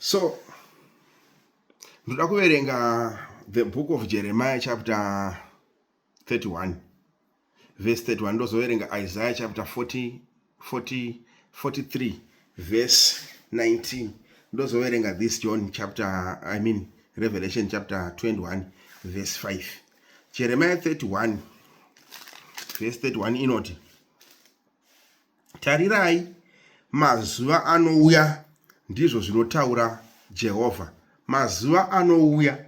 So ndoda kuverenga the book of Jeremiah chapter 31 verse 31, ndozoverenga Isaiah chapter 43 verse 19, ndozoverenga this Revelation chapter 21 verse 5. Jeremiah 31 verse 31 inoti, tarirai mazuva anouya, ndizvo zvinotaura Jehovha. Mazuva anouya,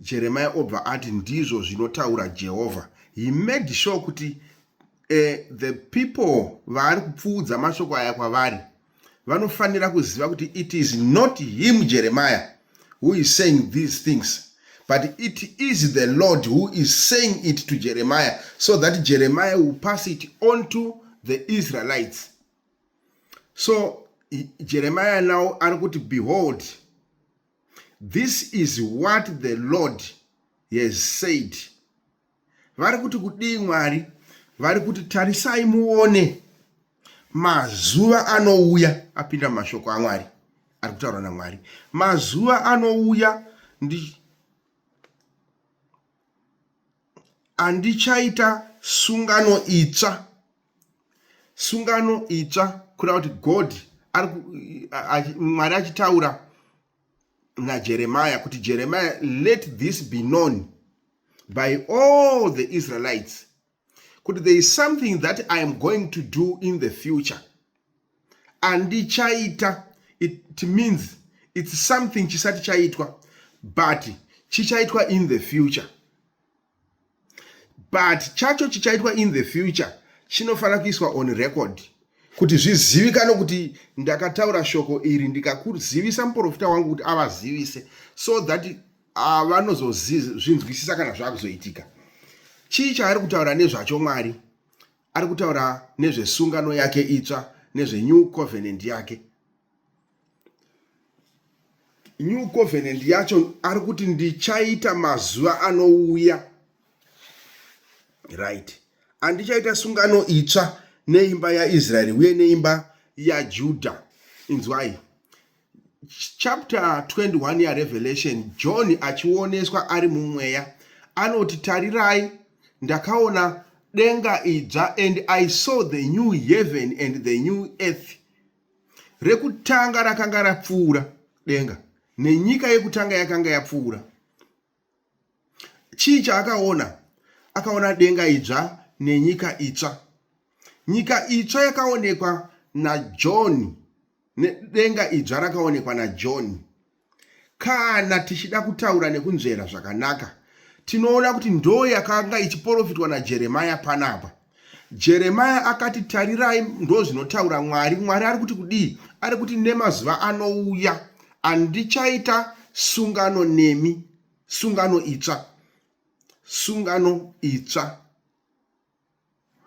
Jeremiah obva ati ndizvo zvinotaura Jehovha. He made sure kuti the people vari kupfuudza mashoko aya kwavari vanofanira kuziva kuti it is not him Jeremiah who is saying these things, but it is the Lord who is saying it to Jeremiah, so that Jeremiah will pass it on to the Israelites. So Jeremiah now argued, behold, this is what the Lord has said. Vari kuti kudii Mwari? Vari kuti tarisai muone mazuva anouya, apinda mashoko aMwari, ari kutaura naMwari. Mazuva anouya andichaita sungano itsva. Sungano itsva kuda kuti God Mwari achitaura naJeremiah kuti Jeremiah, let this be known by all the Israelites, kuti there is something that I am going to do in the future. Andichaita, it means it's something chisati chaitwa, but chichaitwa in the future. But chacho chichaitwa in the future chinofanira kuiswa on record, kuti zvizivikane kuti ndakataura shoko iri ndikakuzivisa muprofita wangu kuti avazivise, so that vanozozvinzwisisa kana zvakuzoitika. Chii chaari kutaura nezvacho Mwari? Ari kutaura nezvesungano yake itsva, nezvenew covenant yake. New covenant yacho ari kuti ndichaita mazuva anouya, right? Andichaita sungano itsva neimba yaIsraeri uye neimba yaJudha. Inzwai, chapter 21 yaRevelation, John achioneswa ari mumweya anoti, tarirai ndakaona denga idzva, and I saw the new heaven and the new earth. Rekutanga rakanga rapfuura denga, nenyika yekutanga yakanga yapfuura. Chii chaakaona? Akaona denga idzva nenyika itsva. Nyika itsva yakaonekwa naJohn, denga idzva rakaonekwa naJohn. Kana tichida kutaura nekunzvera zvakanaka, tinoona kuti ndo yakanga ichiprofitwa naJeremiah panapa. Jeremiah akati tarirai, ndo zvinotaura Mwari. Mwari ari kuti kudii? Ari kuti nemazuva anouya andichaita sungano nemi, sungano itsva. Sungano itsva,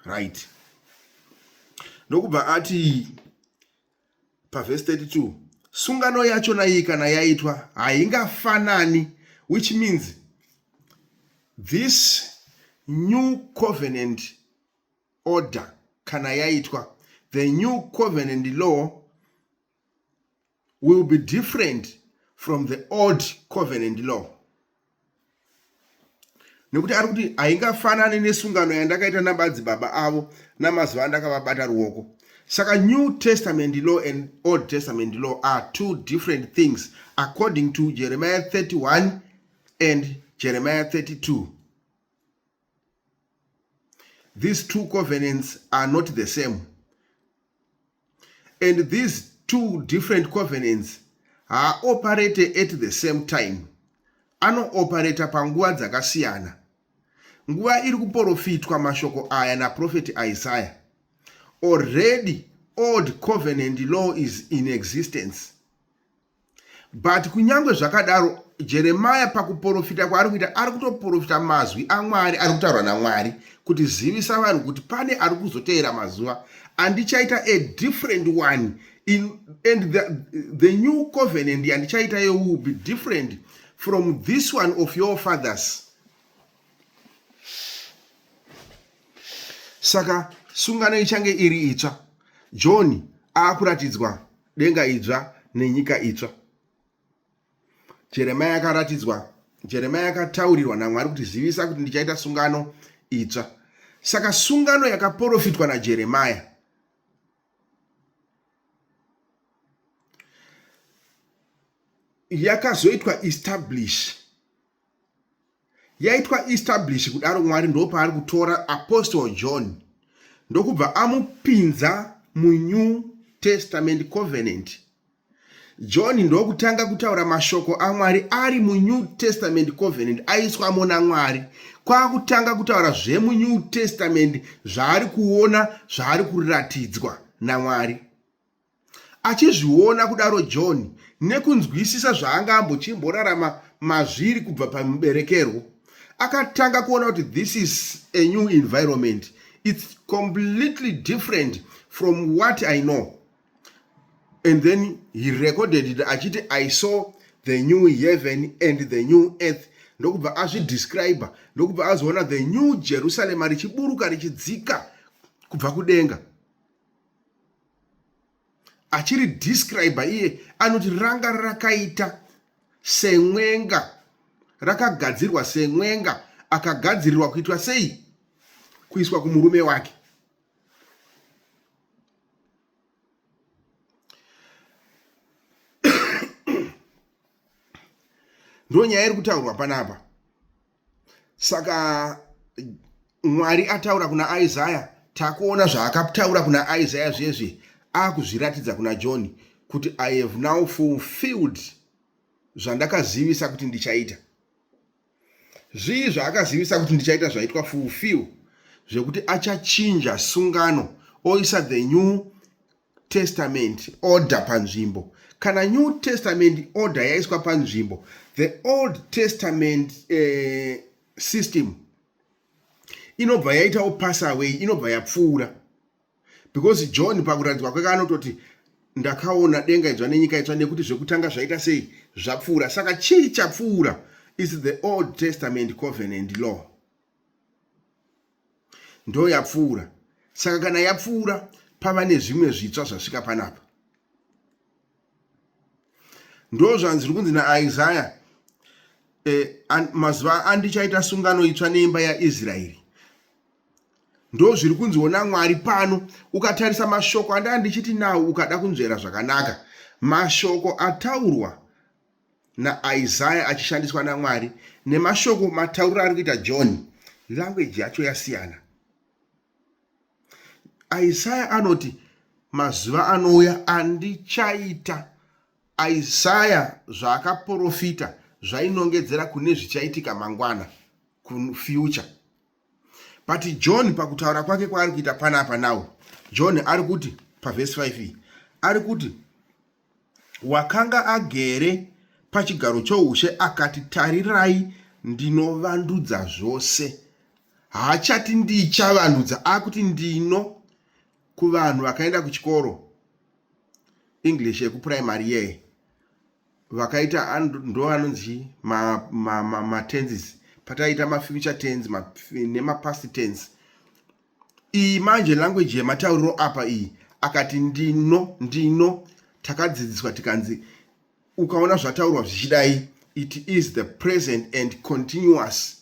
right? Ndokubva ati paverse 32, sungano yacho nayi kana yaitwa haingafanani, which means this new covenant order kana yaitwa, the new covenant law will be different from the old covenant law. Nekuti ari kuti haingafanani nesungano yandakaita namadzibaba avo namazuva andakavabata ruoko. Saka New Testament law and Old Testament law are two different things according to Jeremiah 31 and Jeremiah 32. These two covenants are not the same. And these two different covenants are operated at the same time. Ano-operata panguva dzakasiyana. Nguva iri kuprofitwa mashoko aya naProfeti Isaiah, already old covenant law is in existence. But kunyangwe zvakadaro, Jeremiah pakuprofita kwaari kuita, ari kutoprofita mazwi aMwari, ari kutaura naMwari kuti zivisa vanhu kuti pane ari kuzoteera mazuva andichaita a different one and the new covenant yandichaita will be different from this one of your fathers. Saka sungano ichange iri itsva. John akuratidzwa denga idzva nenyika itsva. Jeremiah akaratidzwa, Jeremiah akataurirwa naMwari kuti zivisa kuti ndichaita sungano itsva. Saka sungano yakaprofitwa naJeremiah yakazoitwa establish. Yaitwa establish kudaro Mwari ndo paari kutora Apostle John ndokubva amupinza muNew Testament Covenant. John ndokutanga kutaura mashoko aMwari ari muNew Testament Covenant aiswamo naMwari. Kwakutanga kutaura zvemuNew Testament zvaari kuona, zvaari kuratidzwa naMwari. Achizviona kudaro John nekunzwisisa zvaanga ambochimborarama mazviri kubva pamuberekerwo, akatanga kuona kuti this is a new environment. It's completely different from what I know. And then he recorded it achiti, I saw the new heaven and the new earth. Ndokubva azvidescribe, ndokubva azoona the new Jerusalem richiburuka richidzika kubva kudenga. Achiri describe iye anoti ranga rakaita semwenga, rakagadzirwa semwenga, akagadzirirwa kuitwa sei? Kuiswa kumurume wake. Ndo nyaya iri kutaurwa panapa. Saka Mwari ataura kuna Isaiah, takuona zvaakataura kuna Isaiah zvezve akuzviratidza kuna John kuti I have now fulfilled zvandakazivisa kuti ndichaita. Zvii zvaakazivisa kuti ndichaita zvaitwa fulfill, zvekuti achachinja sungano, oisa the New Testament order panzvimbo. Kana New Testament order yaiswa panzvimbo, the Old Testament system inobva yaitawo pass away, inobva yapfuura. Because John pakuratidzwa kwake anototi ndakaona denga idzva nenyika itsva nekuti zvekutanga zvaita sei zvapfuura. Saka chii chapfuura is the Old Testament covenant law. Ndo yapfuura. Saka kana yapfuura pava nezvimwe zvitsva zvasvika panapa. Ndo zvanziri kunzi naIsaiah, mazuva andichaita sungano itsva neimba yaIsraeri. Ndo zviri kunziona Mwari pano. Ukatarisa mashoko andichiti nawo ukada kunzvera zvakanaka, mashoko ataurwa naIsaiah achishandiswa naMwari nemashoko matauriro ari kuita John, language yacho yasiyana. Isaiah anoti mazuva anouya andichaita. Isaiah zvaakaprofita zvainongedzera kune zvichaitika mangwana, future. But John pakutaura kwake kwaari kuita panapa nawo, John ari kuti paverse 5 ari kuti wakanga agere pachigaro choushe akati, tarirai ndinovandudza zvose. Haachati ndichavandudza, akuti ndino. Kuvanhu vakaenda kuchikoro English yekuprimary ye vakaita ndo vanonzi ma tenses, pataita ma future tense nema past tense. Iyi manje language yematauriro apa iyi akati ndino takadzidziswa tikanzi ukaona zvataurwa zvichidai, it is the present and continuous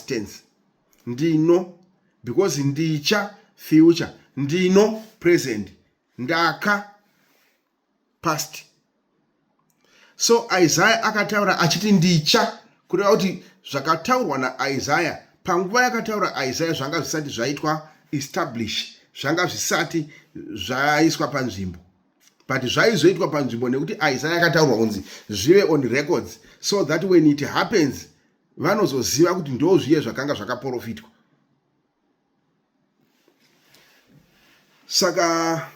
tense. Ndino because ndicha future, ndino present, ndaka past. So Isaiah akataura achiti ndicha, kureva kuti zvakataurwa naIsaiah panguva yakataura Isaiah zvanga zvisati zvaitwa establish, zvanga zvisati zvaiswa panzvimbo. But zvaizoitwa panzvimbo nekuti Isaiah akataurwa kunzi zvive on records, so that when it happens vanozoziva kuti ndo zviye zvakanga zvakaprofitwa. Saka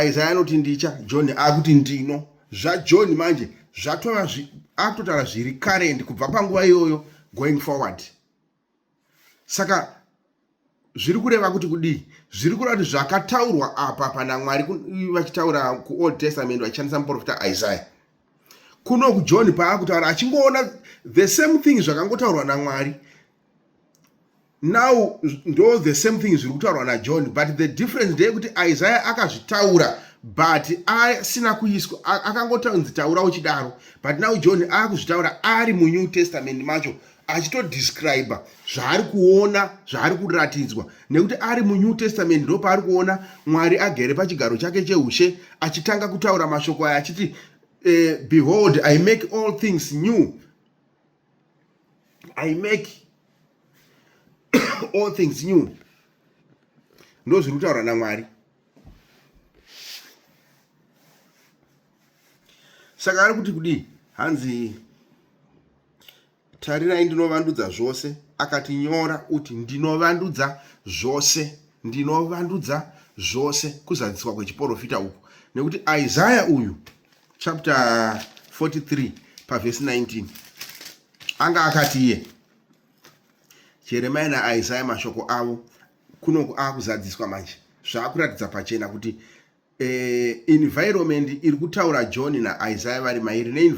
Isaiah anoti ndicha, John akuti ndino. ZvaJohn manje zvatova akutotaura zviri current kubva panguva iyoyo going forward. Saka zviri kureva kuti kudii? Zviri kureva kuti zvakataurwa apa pana Mwari vachitaura kuOld Testament vachishandisa muprofita Isaiah, kuno kuJohn paakutaura achingoona the same thing zvakangotaurwa naMwari. Now ndo the same thing zviri kutaurwa naJohn, but the difference ndeyekuti Isaiah akazvitaura but asina kuiswa, akangotaunzi taura uchidaro, but now John akuzvitaura ari muNew Testament macho achitodescribe zvaari kuona, zvaari kuratidzwa, nekuti ari muNew Testament ndo paari kuona Mwari agere pachigaro chake cheushe achitanga kutaura mashoko aya achiti behold, I make all things new. I make all things new. Ndo zviri kutaura naMwari. Saka ari kuti kudii? Hanzi tarirai ndinovandudza zvose. Akati nyora kuti ndinovandudza zvose, ndinovandudza zvose, kuzadziswa kwechiprofita uku. Nekuti Isaiah uyu chapter 43 verse 19 anga akati iye Jeremiah na Isaiah mashoko avo kuno akuzadziswa manje. Zvaakuratidza pachena kuti environment iri kutaura John na Isaiah vari mairi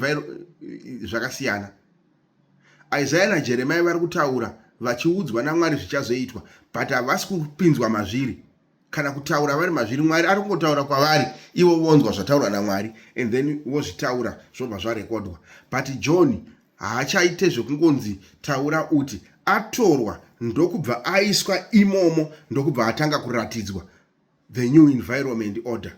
zvakasiyana. Isaiah na Jeremiah vari kutaura vachiudzwa naMwari zvichazoitwa, but havasi kupinzwa mazviri kana kutaura vari mazviri. Mwari ari kungotaura kwavari, ivo vonzwa zvataurwa naMwari and then vozvitaura zvobva zvarekodwa. But John haachaite zvekungonzi taura uti, atorwa ndokubva aiswa imomo, ndokubva atanga kuratidzwa the new environment order.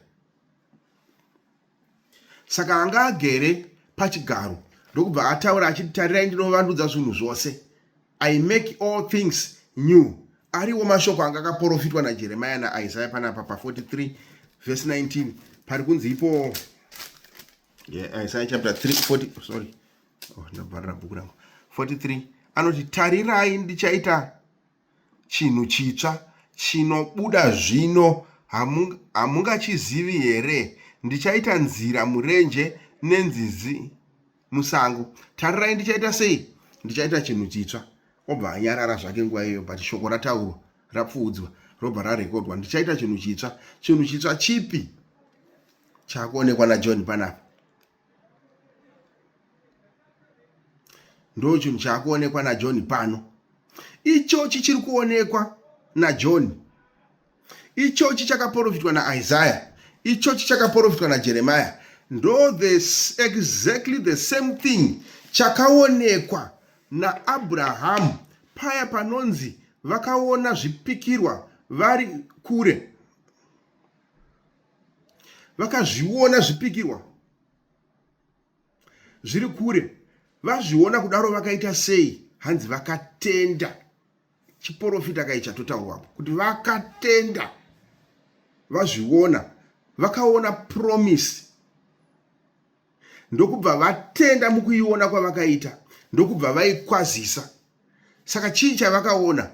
Saka anga agere pachigaro ndokubva ataura achiti tarirai ndinovandudza zvinhu zvose, I make all things new. Ariwo mashoko anga akaprofitwa naJeremiah na Isaiah panapa pa 43 verse 19 pari kunzi ipo Isaiah chapter 3 ndabvarira bhuku rangu 43 anoti tarirai ndichaita chinhu chitsva chinobuda zvino, hamungachizivi here? Ndichaita nzira murenje nenzizi musango. Tarirai ndichaita sei? Ndichaita chinhu chitsva. Obva anyarara zvake nguva iyo, but shoko rataurwa rapfuudzwa robva rarekodwa. Ndichaita chinhu chitsva. Chinhu chitsva chipi chakuonekwa naJohn panapa? Ndo chinhu chakuonekwa naJohn pano. Ichochi chiri kuonekwa naJohn, ichochi chakaprofitwa naIsaiah, ichochi chakaprofitwa naJeremiah, ndo exactly the same thing chakaonekwa naAbraham paya panonzi vakaona zvipikirwa vari kure. Vakazviona zvipikirwa zviri kure, vazviona kudaro vakaita sei? Hanzi vakatenda. Chiprofita kai chatotaurwapo kuti vakatenda, vazviona, vakaona promise, ndokubva vatenda mukuiona kwavakaita, ndokubva vaikwazisa. Saka chii chavakaona?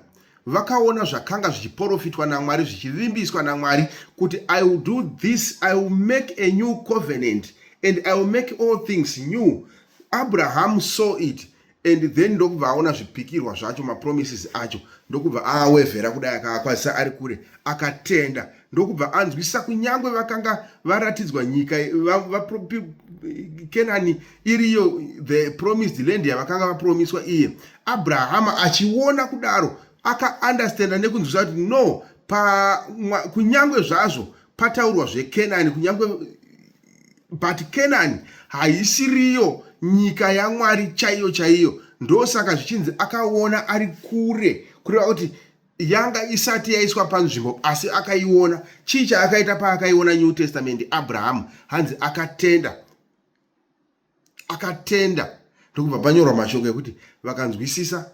Vakaona zvakanga zvichiprofitwa naMwari, zvichivimbiswa naMwari kuti I will do this, I will make a new covenant and I will make all things new. Abraham saw it and then ndokubva aona zvipikirwa zvacho, mapromises acho, ndokubva awevhera kudai akakwazisa ari kure, akatenda, ndokubva anzwisisa kunyangwe vakanga varatidzwa nyika Kenani iriyo, the promised land yavakanga vapromiswa iye. Abraham achiona kudaro akaunderstanda nekunzwisisa kuti no, kunyangwe zvazvo pataurwa zveKenani, kunyangwe but Kenani haisiriyo nyika yaMwari chaiyo chaiyo. Ndosaka zvichinzi akaona ari kure, kureva kuti yanga isati yaiswa panzvimbo, asi akaiona. Chii chaakaita paakaiona New Testament? Abraham hanzi akatenda, akatenda, ndokubva panyorwa mashoko ekuti vakanzwisisa,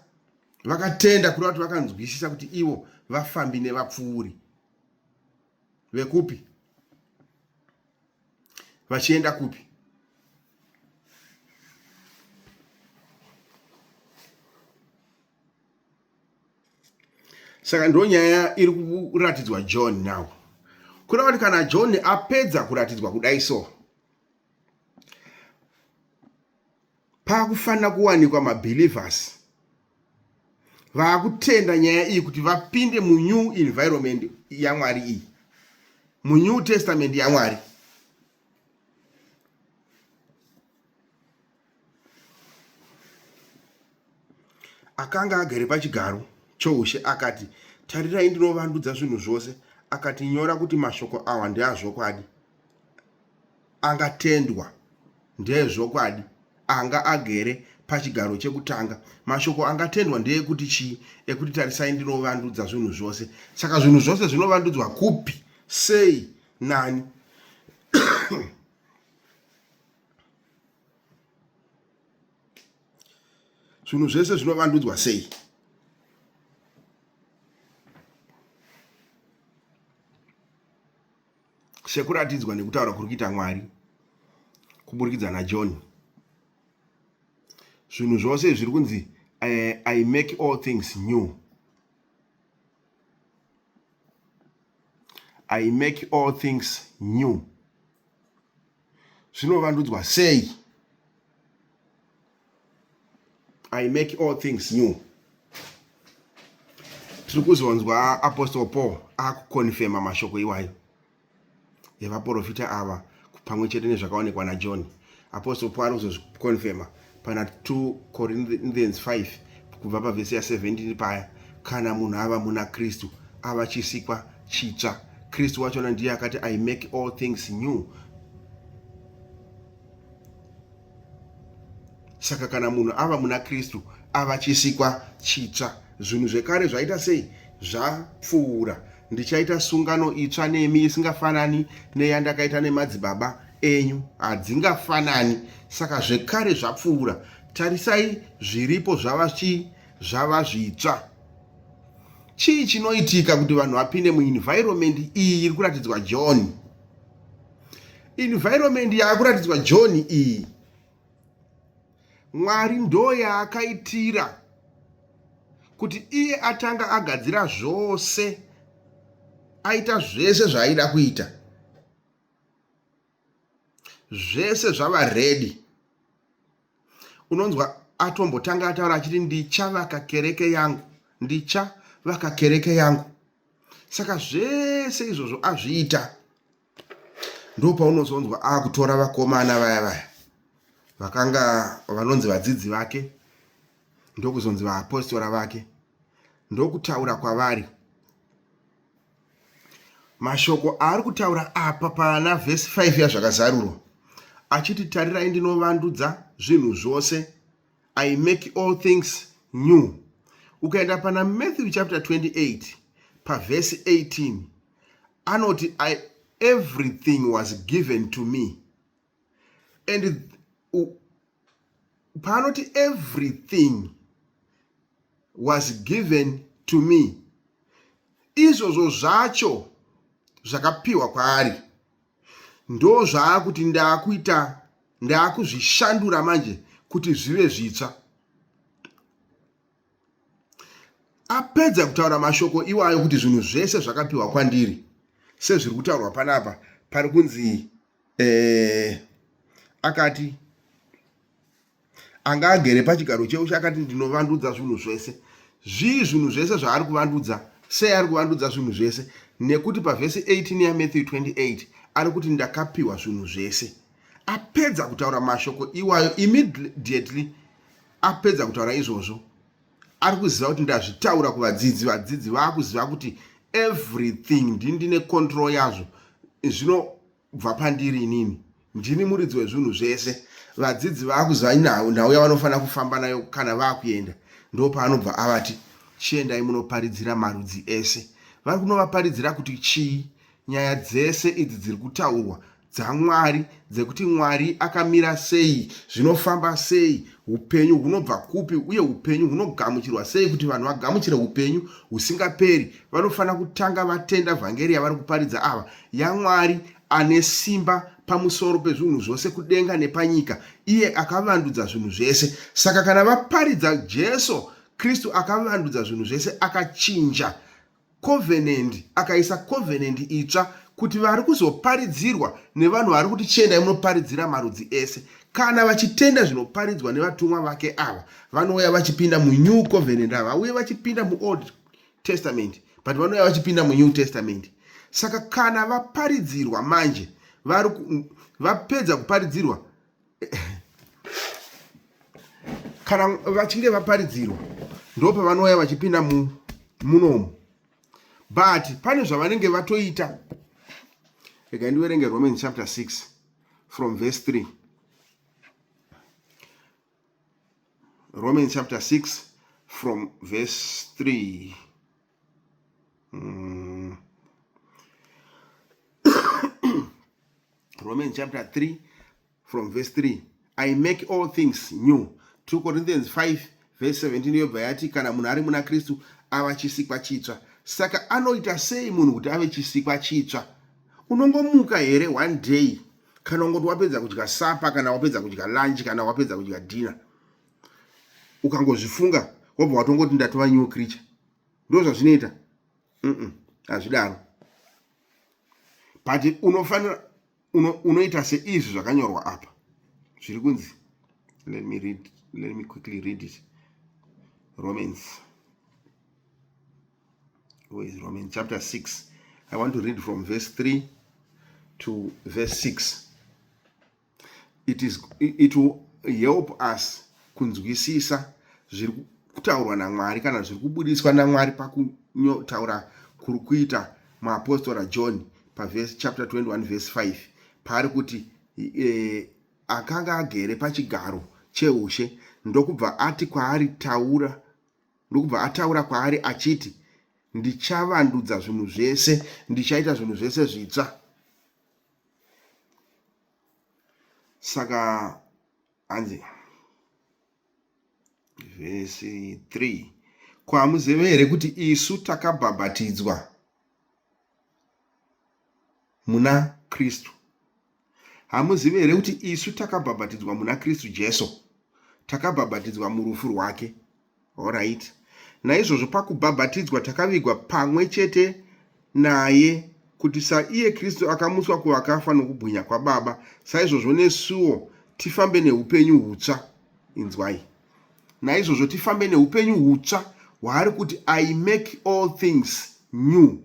vakatenda, kureva kuti vakanzwisisa kuti ivo vafambi nevapfuuri vekupi, vachienda kupi. Saka ndo nyaya iri kuratidzwa John now. Kureva kuti kana John apedza kuratidzwa kudai so, pakufanira kuwanikwa mabelievers vaakutenda nyaya iyi kuti vapinde munew environment yaMwari iyi, muNew Testament yaMwari. Akanga agere pachigaro choushe akati tarirai ndinovandudza zvinhu zvose, akati nyora kuti mashoko awa ndeazvokwadi. angatendwa ndezvokwadi anga agere pachigaro chekutanga. Mashoko angatendwa ndeekuti chii? Ekuti tarisai ndinovandudza zvinhu zvose. Saka zvinhu zvose zvinovandudzwa kupi, sei, nani? Zvinhu zvese zvinovandudzwa sei? Sekuratidzwa nekutaura kuri kuita Mwari kuburikidza naJohn. Zvinhu zvose zviri kunzi I make all things new. I make all things new. Zvinovandudzwa sei? I make all things new. Tiri kuzonzwa Apostle Paul akukonfirma mashoko iwayo evaprofita ava pamwe chete nezvakaonekwa naJohn. Apostle Paul arikuzokonfirma pana 2 Corinthians 5 kubva pavhesi ya 17 paya, kana munhu ava muna Kristu ava chisikwa chitsva. Kristu wachona ndiye akati I make all things new. Saka kana munhu ava muna Kristu ava chisikwa chitsva. Zvinhu zvekare zvaita sei? Zvapfuura. Ndichaita sungano itsva nemi isingafanani neyandakaita nemadzibaba enyu. Hadzingafanani. Saka zvekare zvapfuura. Tarisai zviripo zvava zvitsva. Chii chinoitika kuti vanhu vapinde muenvironment iyi iri kuratidzwa John? Environment yakuratidzwa John iyi, Mwari ndo yaakaitira kuti iye atanga agadzira zvose, aita zvese zvaaida kuita, zvese zvava ready. Unonzwa atombotanga ataura achiti ndichavaka kereke yangu, ndichavaka kereke yangu. Saka zvese izvozvo azviita. Ndo paunozonzwa akutora vakomana vaya vakanga vanonzi vadzidzi vake, ndokuzonzi vaapostora vake, ndokutaura kwavari. Mashoko ari kutaura apa pana vhesi 5 yazvakazarurwa achiti tarirai ndinovandudza zvinhu zvose, I make all things new. Ukaenda pana Matthew chapter 28 pavhesi 18 anoti everything was given to me. And panoti everything was given to me, izvozvo zvacho zvakapiwa kwaari ndo zvaakuti ndaakuzvishandura manje kuti zvive zvitsva. Apedza kutaura mashoko iwayo kuti zvinhu zvese zvakapiwa kwandiri, sezviri kutaurwa panapa pari kunzi akati anga agere pachigaro cheucho akati ndinovandudza zvinhu zvese. Zvinhu zvese zvaari kuvandudza, sei ari kuvandudza zvinhu zvese? Nekuti pavhesi 18 ya Matthew 28 ari kuti ndakapiwa zvinhu zvese. Apedza kutaura mashoko iwayo, immediately apedza kutaura izvozvo ari kuziva kuti ndazvitaura kuvadzidzi. Vadzidzi vaakuziva kuti everything ndine control yazvo, zvinobva pandiri inini, ndini muridzi wezvinhu zvese. Vadzidzi vaakuziva nhau yavanofanira kufamba nayo kana vaakuenda. Ndo paanobva avati chiendai munoparidzira marudzi ese. Vari kunovaparidzira kuti chii? Nyaya dzese idzi dziri kutaurwa dzaMwari, dzekuti Mwari akamira sei, zvinofamba sei, upenyu hunobva kupi, uye upenyu hunogamuchirwa sei kuti vanhu vagamuchire upenyu husingaperi. Vanofanira kutanga vatenda vhangeri yavari kuparidza ava yaMwari ane simba pamusoro pezvinhu zvose kudenga nepanyika, iye akavandudza zvinhu zvese. Saka kana vaparidza Jesu Kristu akavandudza zvinhu zvese, akachinja covenant, akaisa covenant itsva kuti vari kuzoparidzirwa nevanhu vari kuti chiendai munoparidzira marudzi ese, kana vachitenda zvinoparidzwa nevatumwa vake ava, vanouya vachipinda muNew Covenant, havauye vachipinda muOld Testament, but vanouya vachipinda muNew Testament. Saka kana vaparidzirwa manje, vapedza kuparidzirwa, kana vachinge vaparidzirwa, ndo pavanouya vachipinda munomu. But pane zvavanenge vatoita. Rega ndiverenge Romans chapter 6 from verse 3. Romans chapter 6 from verse 3. Romans chapter 3 from verse 3. I make all things new. 2 Corinthians 5 verse 17 yobva yati kana munhu ari muna Kristu ava chisikwa chitsva. Saka anoita sei munhu kuti ave chisikwa chitsva? Unongomuka here one day kana ungoti wapedza kudya sapa kana wapedza kudya lunch kana wapedza kudya dinner, ukangozvifunga wabva watongoti ndatova new creature. Ndo zvazvinoita? Hazvidaro. But unofanira unoita seizvi zvakanyorwa apa zviri kunzi. Let me quickly read it. Romans. Where is Romans chapter 6? I want to read from verse 3 to verse 6. It will help us kunzwisisa zviri kutaurwa naMwari kana zviri kubudiswa naMwari pakutaura kuri kuita muapostora John paverse chapter 21 verse 5 pari kuti akanga agere pachigaro cheushe ndokubva ataura kwaari achiti, ndichavandudza zvinhu zvese, ndichaita zvinhu zvese zvitsva. Saka anzi verse 3, ko hamuzivi here kuti isu takabhabhatidzwa muna Kristu? Hamuzivi here kuti isu takabhabhatidzwa muna Kristu Jesu, takabhabhatidzwa murufu rwake. Alright. Naizvozvo pakubhabhatidzwa takavigwa pamwe chete naye kuti saiye Kristu akamuswa kuvakafa nokubwinya kwaBaba, saizvozvo nesuwo tifambe neupenyu hutsva. Inzwai. Naizvozvo tifambe neupenyu hutsva hwaari kuti I make all things new.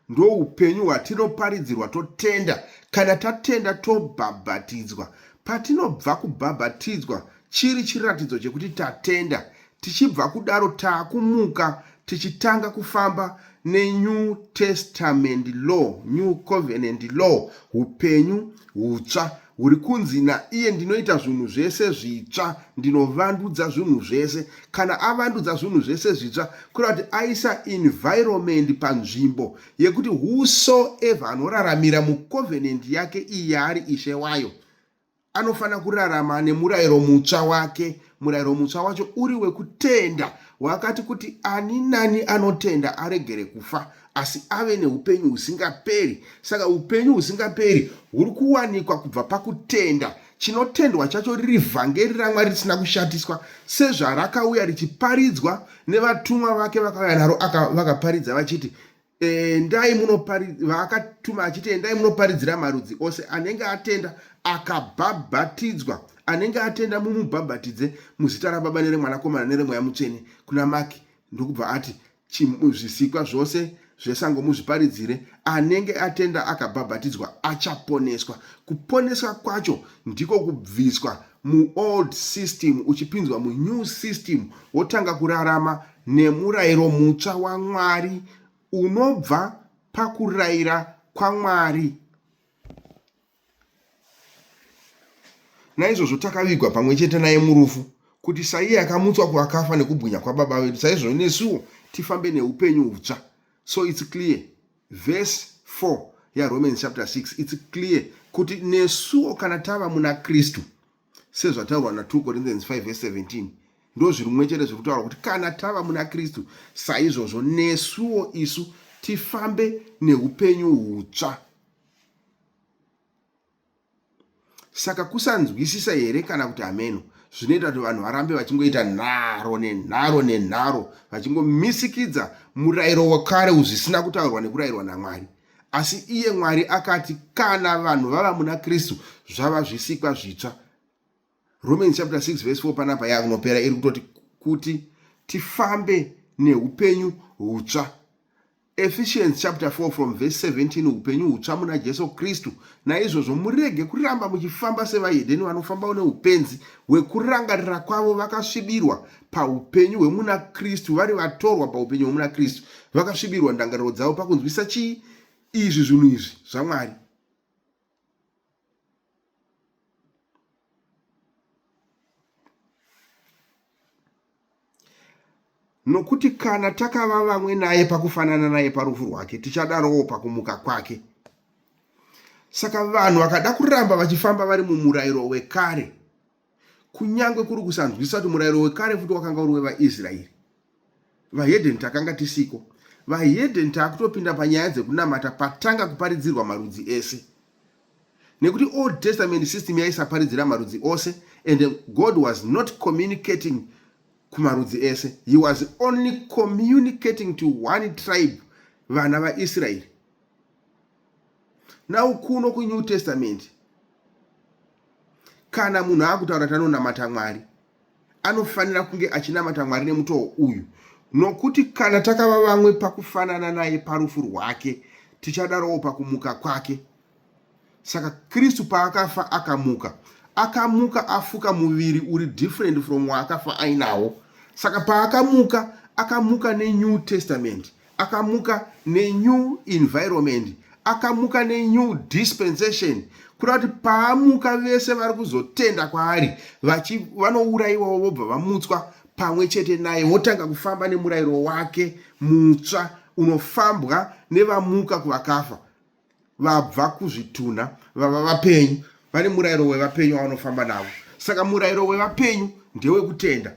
Ndo upenyu hwatinoparidzirwa totenda. Kana tatenda tobhabhatidzwa. Patinobva kubhabhatidzwa chiri chiratidzo chekuti tatenda. Tichibva kudaro taakumuka tichitanga kufamba neNew Testament law, New Covenant law, upenyu hutsva huri kunzi naiye ndinoita zvinhu zvese zvitsva, ndinovandudza zvinhu zvese. Kana avandudza zvinhu zvese zvitsva, kureva kuti aisa environment panzvimbo yekuti whosoever anoraramira mucovenant yake iyi yaari ishe wayo anofanira kurarama nemurayiro mutsva wake. Murayiro mutsva wacho uri wekutenda, wakati kuti ani nani anotenda aregere kufa asi ave neupenyu husingaperi. Saka upenyu husingaperi huri kuwanikwa kubva pakutenda. Chinotendwa chacho riri vhangeri raMwari risina kushatiswa, sezvarakauya richiparidzwa nevatumwa vake vakauya naro vakaparidza vachiti vakatuma achiti endai munoparidzira marudzi ose. Anenge atenda akabhabhatidzwa, anenge atenda mumubhabhatidze muzita raBaba neremwanakomana neremweya mutsvene. Kuna Maki ndokubva ati zvisikwa zvose zvesango muzviparidzire. Anenge atenda akabhabhatidzwa achaponeswa. Kuponeswa kwacho ndiko kubviswa muold system uchipinzwa munew system, wotanga kurarama nemurayiro mutsva waMwari unobva pakurayira kwaMwari. Naizvozvo takavigwa pamwe chete naye murufu kuti saiye akamutswa kuvakafa nekubwinya kwaBaba vedu, saizvozvo nesuwo tifambe neupenyu hutsva. So it's clear. Verse 4 yaRomans chapter 6, it's clear kuti nesuwo kana tava muna Kristu, sezvataurwa na2 Corinthians 5 verse 17, ndo zviri mumwe chete zviri kutaura kuti kana tava muna Kristu, saizvozvo nesuwo isu tifambe neupenyu hutsva. Saka kusanzwisisa here kana kuti ameno zvinoita kuti vanhu varambe vachingoita nenharo vachingomisikidza murayiro wakare zvisina kutaurwa nekurayirwa naMwari. Asi iye Mwari akati kana vanhu vava muna Kristu zvava zvisikwa zvitsva. Romans chapter 6 verse 4 panapa yakunopera iri kutoti kuti tifambe neupenyu hutsva. Ephesians chapter 4 from verse 17, upenyu hutsva muna Jesu Kristu. Naizvozvo murege kuramba muchifamba sevahedheni vanofamba neupenzi hwekurangarira kwavo vakasvibirwa paupenyu hwemuna Kristu, vari vatorwa paupenyu hwemuna Kristu, vakasvibirwa ndangariro dzavo pakunzwisisa izvi zvinhu izvi zvaMwari. nokuti kana takava vamwe naye pakufanana naye parufu rwake, tichadarowo pakumuka kwake. Saka vanhu vakada kuramba vachifamba vari mumurayiro wekare, kunyange kuri kusanzwisisa kuti murayiro wekare futi wakanga uri wevaIsraeri. VaHedheni takanga tisiko. VaHedheni takutopinda panyaya dzekunamata patanga kuparidzirwa marudzi ese, nekuti Old Testament system yaisaparidzira marudzi ose, and God was not communicating kumarudzi ese. He was only communicating to one tribe, vana vaIsraeri. Now kuno ku New Testament, kana munhu akutaura tanonamata Mwari, anofanira kunge achinamata Mwari nemutoo uyu, nokuti kana takava vamwe pakufanana naye parufu rwake, tichadarowo pakumuka kwake. Saka Kristu paakafa akamuka afuka muviri uri different from waakafa ainawo. Saka paakamuka, akamuka neNew Testament, akamuka neNew environment, akamuka neNew dispensation, kuda kuti paamuka vese vari kuzotenda kwaari vanourayiwawo vobva vamutswa pamwe chete naye, votanga kufamba nemurayiro wake mutsva unofambwa nevamuka kuvakafa, vabva kuzvitunha vava vapenyu, vane murayiro wevapenyu wavanofamba navo. Saka murayiro wevapenyu ndewekutenda.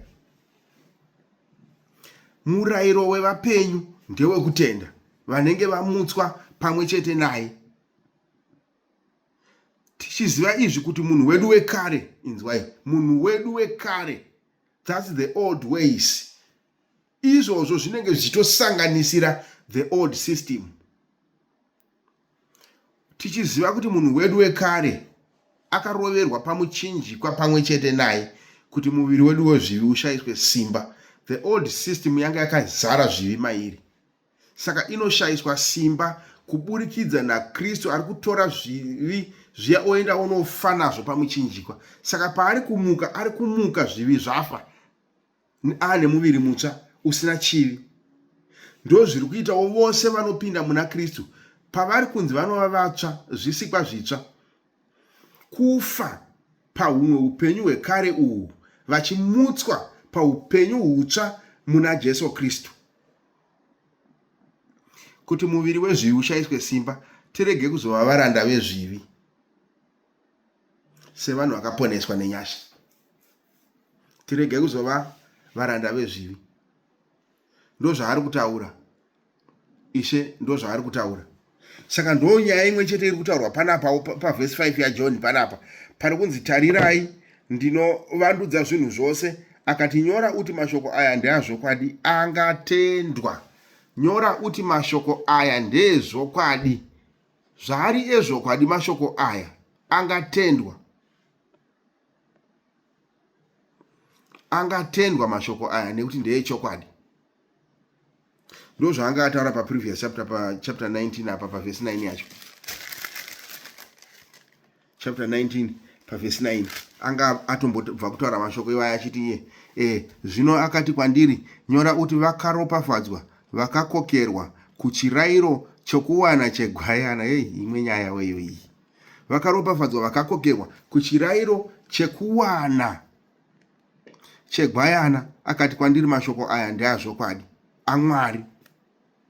Murayiro wevapenyu ndewekutenda, vanenge vamutswa pamwe chete naye. Tichiziva izvi kuti munhu wedu wekare, inzwai, munhu wedu wekare, that's the old ways. Izvozvo zvinenge zvichitosanganisira the old system. Tichiziva kuti munhu wedu wekare akaroverwa pamuchinjikwa pamwe chete naye kuti muviri wedu wezvivi ushayiswe simba. The old system yanga yakazara zvivi mairi, saka inoshayiswa simba kuburikidza naKristu ari kutora zvivi zviya oenda onofa nazvo pamuchinjikwa. Saka paari kumuka, ari kumuka zvivi zvafa, ane muviri mutsva usina chivi. Ndo zviri kuitawo vose vanopinda muna Kristu, pavari kunzi vanova vatsva, zvisikwa zvitsva, kufa pahumwe upenyu hwekare uhu, vachimutswa paupenyu hutsva muna Jesu Kristu, kuti muviri wezvivi ushayiswe simba, tirege kuzova varanda vezvivi sevanhu vakaponeswa nenyasha. Tirege kuzova varanda vezvivi. Ndo zvaari kutaura Ishe, ndo zvaari kutaura. Saka ndo nyaya imwe chete iri kutaurwa panapa pavhesi 5 yaJohn. Panapa pari kunzi, tarirai ndinovandudza zvinhu zvose, akati nyora uti mashoko aya ndeazvokwadi, angatendwa. Nyora uti mashoko aya ndeezvokwadi. Zvari ezvokwadi mashoko aya, angatendwa. Angatendwa mashoko aya nekuti ndeechokwadi. Ndo zvaanga ataura paprevious chapter, pa chapter 19 apa pavhesi 9 yacho. Chapter 19 pavhesi 9 anga atombobva kutaura mashoko iwaya achiti zvino akati kwandiri, nyora uti vakaropafadzwa vakakokerwa kuchirayiro chokuwana chegwayana. Imwe nyaya weyo iyi. Vakaropafadzwa vakakokerwa kuchirayiro chekuwana chegwayana. Akati kwandiri, mashoko aya ndeazvokwadi aMwari.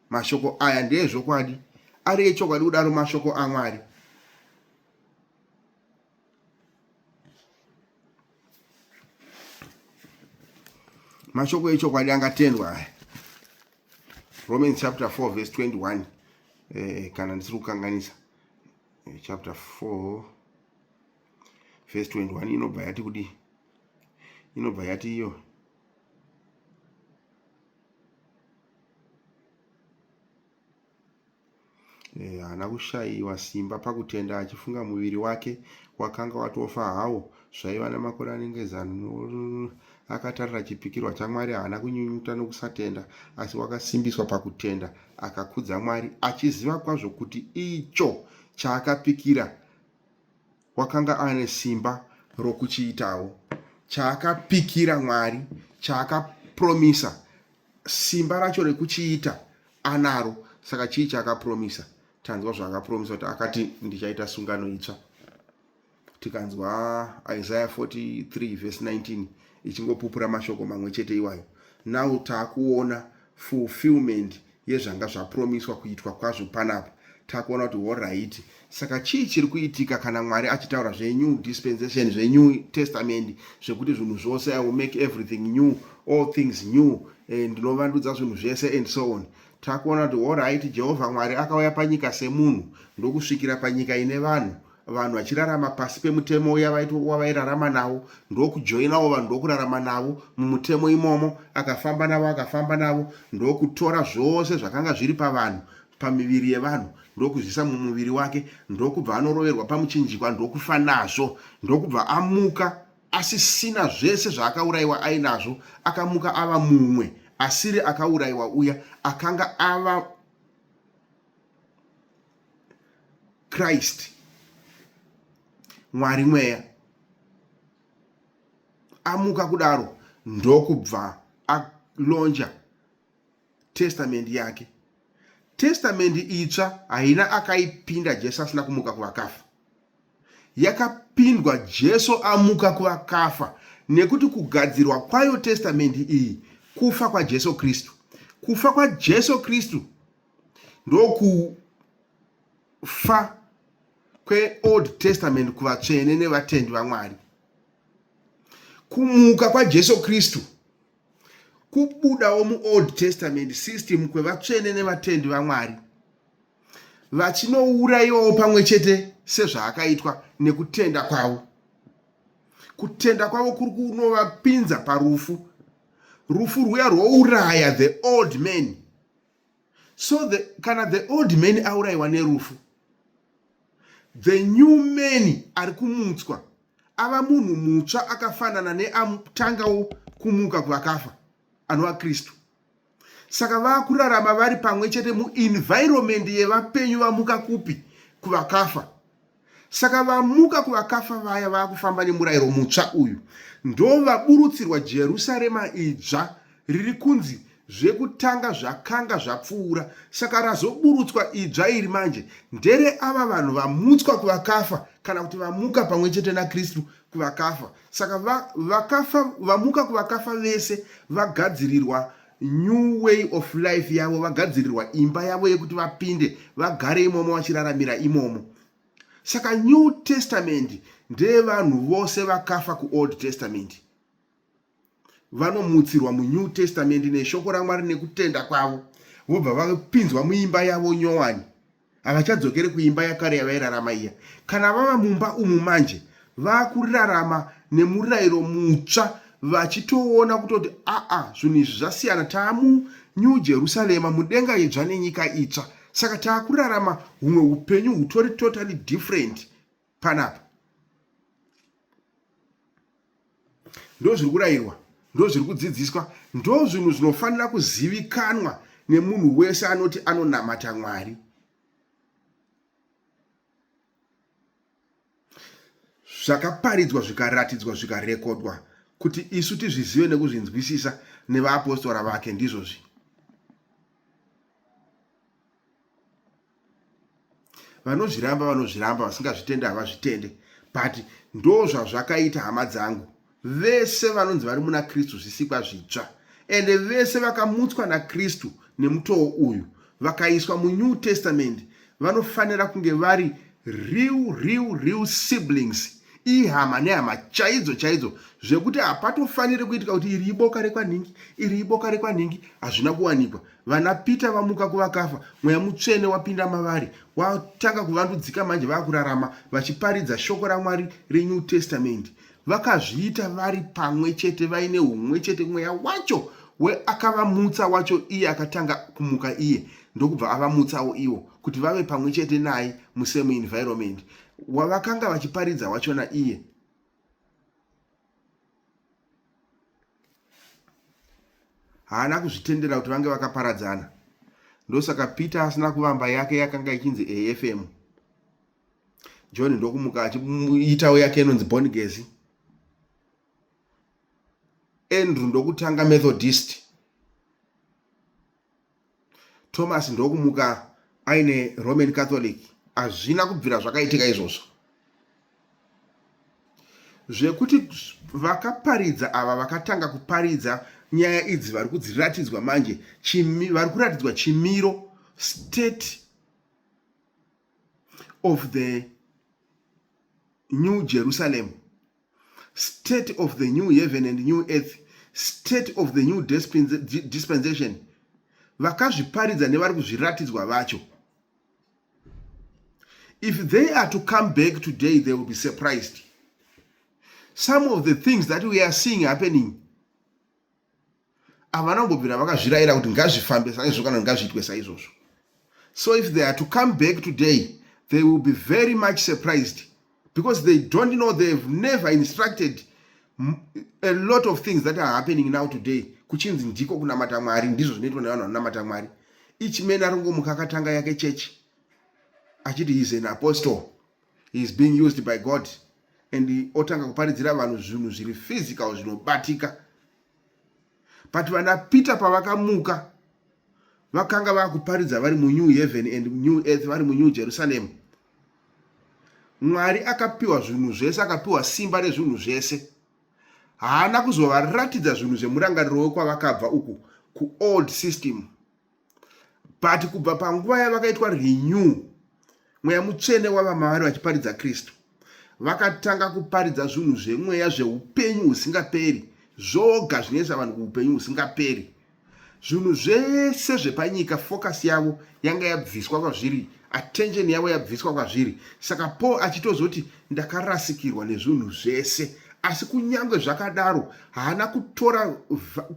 Mashoko aya ndeezvokwadi, ari echokwadi kudaro mashoko aMwari. Mashoko echokwadi angatendwa aya. Romans chapter 4 verse 21. Kana ndisiri kukanganisa, chapter 4 verse 21 inobva yati kudi, inobva yati iyo, hana kushayiwa simba pakutenda, achifunga muviri wake wakanga watofa hawo zvaiva namakore anenge 100. Akatarira chipikirwa chaMwari, haana kunyunyuta nokusatenda, asi wakasimbiswa pakutenda, akakudza Mwari, achiziva kwazvo kuti icho chaakapikira wakanga ane simba rokuchiitawo. Chaakapikira Mwari, chaakapromisa, simba racho rekuchiita anaro. Saka chii chaakapromisa? Tanzwa zvaakapromisa kuti akati ndichaita sungano itsva. Tikanzwa Isaiah 43 verse 19 ichingopupura mashoko mamwe chete iwayo, now taakuona fulfillment yezvanga zvapromiswa kuitwa kwazvo panapa. Takuona kuti alright, saka chii chiri kuitika kana Mwari achitaura zvenew dispensation, zvenew testament, zvekuti zvinhu zvose I will make everything new, all things new, ndinovandudza zvinhu zvese and so on. Takuona kuti alright, Jehovha Mwari akauya panyika semunhu ndokusvikira panyika ine vanhu vachirarama pasi pemutemo wavairarama nawo, ndokujoinawo vanhu ndokurarama navo mumutemo imomo, akafamba navo ndokutora zvose zvakanga zviri pavanhu, pamiviri yevanhu, ndokuzvisa mumuviri wake, ndokubva anoroverwa pamuchinjikwa, ndokufa nazvo, ndokubva amuka asisina zvese zvaakaurayiwa ainazvo, akamuka ava mumwe asiri akaurayiwa uya, akanga ava Christ, Mwari mweya. Amuka kudaro ndokubva alonja testament yake. Testament itsva haina akaipinda Jesu asina kumuka kuvakafa, yakapindwa Jesu amuka kuvakafa, nekuti kugadzirwa kwayo testament iyi kufa kwaJesu Kristu. Kufa kwaJesu Kristu ndokufa kweOld Testament kuvatsvene nevatendi vaMwari. Kumuka kwaJesu Kristu kubudawo muOld Testament system kwevatsvene nevatendi vaMwari, vachinourayiwawo pamwe chete sezvaakaitwa nekutenda kwavo. Kutenda kwavo kuri kunovapinza parufu, rufu rwuya rwouraya the old man. So kana the old man aurayiwa nerufu, the new man ari kumutswa ava munhu mutsva akafanana neatangawo kumuka kuvakafa, anova Kristu. Saka vakurarama vari pamwe chete muenvironment yevapenyu vamuka kupi kuvakafa. Saka vamuka kuvakafa vaya vakufamba nemurayiro mutsva uyu, ndo vaburutsirwa Jerusarema idzva riri kunzi zvekutanga zvakanga zvapfuura. Saka razoburutswa idzva iri manje ndere ava vanhu vamutswa kuvakafa, kana kuti vamuka pamwe chete naKristu kuvakafa. Saka vamuka kuvakafa vese vagadzirirwa new way of life yavo, vagadzirirwa imba yavo yekuti vapinde vagare imomo vachiraramira imomo. Saka New Testament ndeye vanhu vose vakafa kuOld Testament, vanomutsirwa muNew Testament neshoko raMwari nekutenda kwavo, vobva vapinzwa muimba yavo nyowani. Havachadzokere kuimba yakare yavairarama iya. Kana vava mumba umu manje, vakurarama nemurayiro mutsva, vachitoona kutoti zvinhu izvi zvasiyana, taamu New Jerusalem, mudenga idzva nenyika itsva. Saka taakurarama humwe upenyu hutori totally different panapa. Ndo zviri kurayirwa, ndo zviri kudzidziswa, ndo zvinhu zvinofanira kuzivikanwa nemunhu wese anoti anonamata Mwari. Zvakaparidzwa, zvikaratidzwa, zvikarekodwa kuti isu tizvizive nekuzvinzwisisa nevaapostora vake, ndizvozvi. Vanozviramba, vasingazvitende havazvitende, but ndo zvazvakaita hama dzangu. Vese vanonzi vari muna Kristu zvisikwa zvitsva, ende vese vakamutswa naKristu nemutoo uyu, vakaiswa muNew Testament, vanofanira kunge vari real siblings, ihama nehama chaidzo, zvekuti hapatofaniri kuitika kuti iri iboka rekwanhingi, iri iboka rekwanhingi, hazvina kuwanikwa. Vana Pita vamuka kuvakafa, mweya mutsvene wapinda mavari, watanga kuvandudzika, manje vakurarama vachiparidza shoko raMwari reNew Testament. Vakazviita vari pamwe chete, vaine humwe chete, mweya wacho akavamutsa wacho iye akatanga kumuka iye, ndokubva avamutsawo iwo kuti vave pamwe chete naye musame environment wavakanga vachiparidza wachona iye. Haana kuzvitendera kuti vange vakaparadzana. Ndosaka Peter asina kuvamba yake yakanga ichinzi AFM. John ndokumuka achiitawo yake inonzi Boniface. Andrew ndokutanga Methodist. Thomas ndokumuka aine Roman Catholic. Hazvina kubvira zvakaitika izvozvo. Zvekuti vakaparidza ava vakatanga kuparidza nyaya idzi vari kudziratidzwa manje, vari kuratidzwa chimiro, state of the new Jerusalem, state of the new heaven and new earth, state of the new dispensation. Vakazviparidza nevari kuzviratidzwa vacho. If they are to come back today, they will be surprised. Some of the things that we are seeing happening, avanangobvira vakazvirayira kuti ngazvifambe saizvo kana ngazviitwe saizvozvo. So if they are to come back today, they will be very much surprised, because they don't know, they've never instructed a lot of things that are happening now today. Kuchinzi ndiko kunamata Mwari, ndizvo zvinoitwa nevanhu vanonamata Mwari. Each man arongomuka akatanga yake church achiti he is an apostle, he is being used by God, and otanga kuparidzira vanhu zvinhu zviri physical zvinobatika. But vana Peter pavakamuka vakanga vakuparidza vari mu new heaven and new earth, vari mu new Jerusalem. Mwari akapiwa zvinhu zvese, akapiwa simba rezvinhu zvese. Haana kuzovaratidza zvinhu zvemurangariro wekwavakabva uku ku old system, but kubva panguva yavakaitwa renew, mweya mutsvene wava mavari vachiparidza Kristu, vakatanga kuparidza zvinhu zvemweya zveupenyu husingaperi, zvoga zvinoisa vanhu kuupenyu husingaperi. Zvinhu zvese zvepanyika focus yavo yanga yabviswa kwazviri, attention yavo yabviswa kwazviri. Saka Paul achitozoti ndakarasikirwa nezvinhu zvese. Asi kunyange zvakadaro haana kutora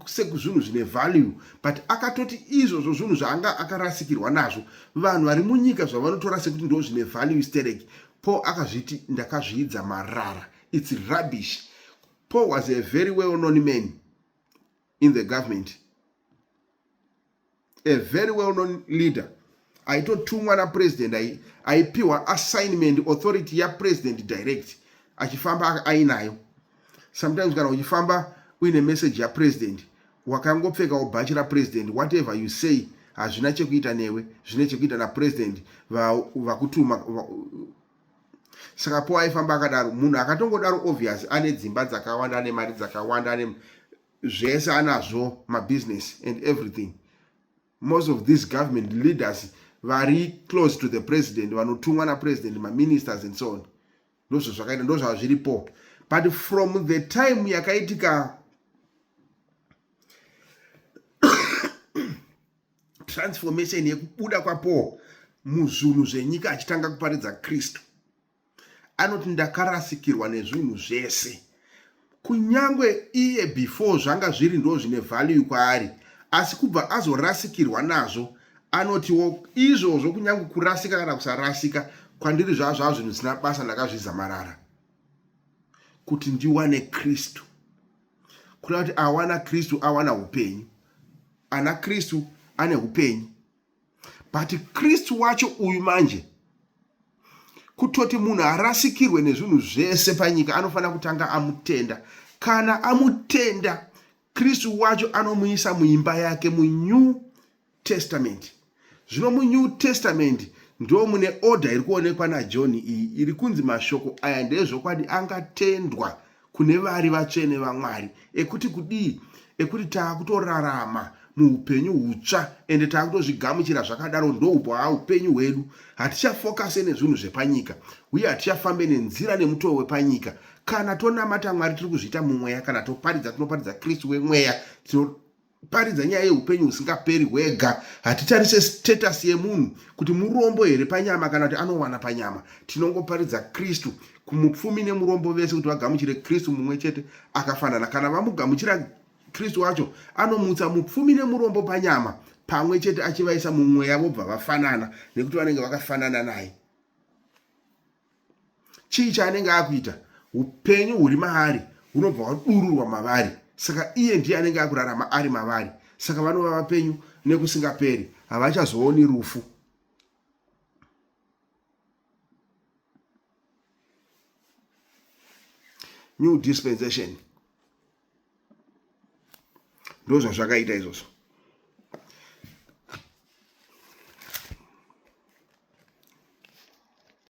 zvinhu zvine value, but akatoti izvozvo zvinhu zvaanga akarasikirwa nazvo, vanhu vari munyika zvavanotora sekuti ndo zvine value stereki, Paul akazviti ndakazviidza marara. It's rubbish. Paul was a very well-known man in the government, a very well-known leader. Aitotumwa na president, aipiwa assignment authority ya president direct, achifamba ainayo. Sometimes kana uchifamba uine message ya president, wakangopfeka ubhachi ra president, whatever you say hazvina chekuita newe, zvine chekuita na president vakutuma. Saka Paul aifamba akadaro, munhu akatongodaro obvious, ane dzimba dzakawanda, ane mari dzakawanda, ane zvese anazvo, mabusiness and everything. Most of these government leaders very close to the president, vanotumwa na president, ma-ministers and so on. Ndozvo zvakaita, ndozvo zviripo. But from the time yakaitika transformation yekubuda kwaPaul muzvinhu zvenyika achitanga kuparidza Kristu, anoti ndakarasikirwa nezvinhu zvese. Kunyangwe iye before zvanga zviri ndo zvine value kwaari, asi kubva azorasikirwa nazvo, anotiwo izvozvo kunyange kurasika kana kusarasika kwandiri zvazvo zvinhu zvisina basa, ndakazviza marara kuti ndiwane Kristu. Kuna kuti awana Kristu awana upenyu, ana Kristu ane upenyu. But Kristu wacho uyu manje, kutoti munhu arasikirwe nezvinhu zvese panyika, anofana kutanga amutenda. Kana amutenda, Kristu wacho anomuisa muimba yake mu New Testament. Zvino mu New Testament ndo mune order iri kuonekwa na John iyi, iri kunzi mashoko aya ndezvokwadi angatendwa kune vari vatsvene vaMwari, ekuti kudii, ekuti taakutorarama muupenyu hutsva ende taakutozvigamuchira zvakadaro, ndobva upenyu hwedu. Hatichafokase nezvinhu zvepanyika, uye hatichafambe nenzira nemutoo wepanyika. Kana tonamata Mwari tiri kuzviita mumweya, kana toparidza tinoparidza Kristu wemweya, tinoparidza nyaya yeupenyu husingaperi hwega. Hatitarise status yemunhu kuti murombo here panyama kana kuti anowana panyama. Tinongoparidza Kristu kumupfumi nemurombo vese kuti vagamuchire Kristu mumwe chete akafanana. Kana vamugamuchira Kristu wacho, anomutsa mupfumi nemurombo panyama pamwe chete achivaisa mumweya, vobva vafanana nekuti vanenge vakafanana naye. Chii chaanenge akuita? Upenyu huri maari hunobva hwadururwa mavari. Saka iye ndiye anenge akurarama ari mavari. Saka vanova vapenyu nekusingaperi, havachazooni rufu. New dispensation ndozvo zvakaita izvozvo.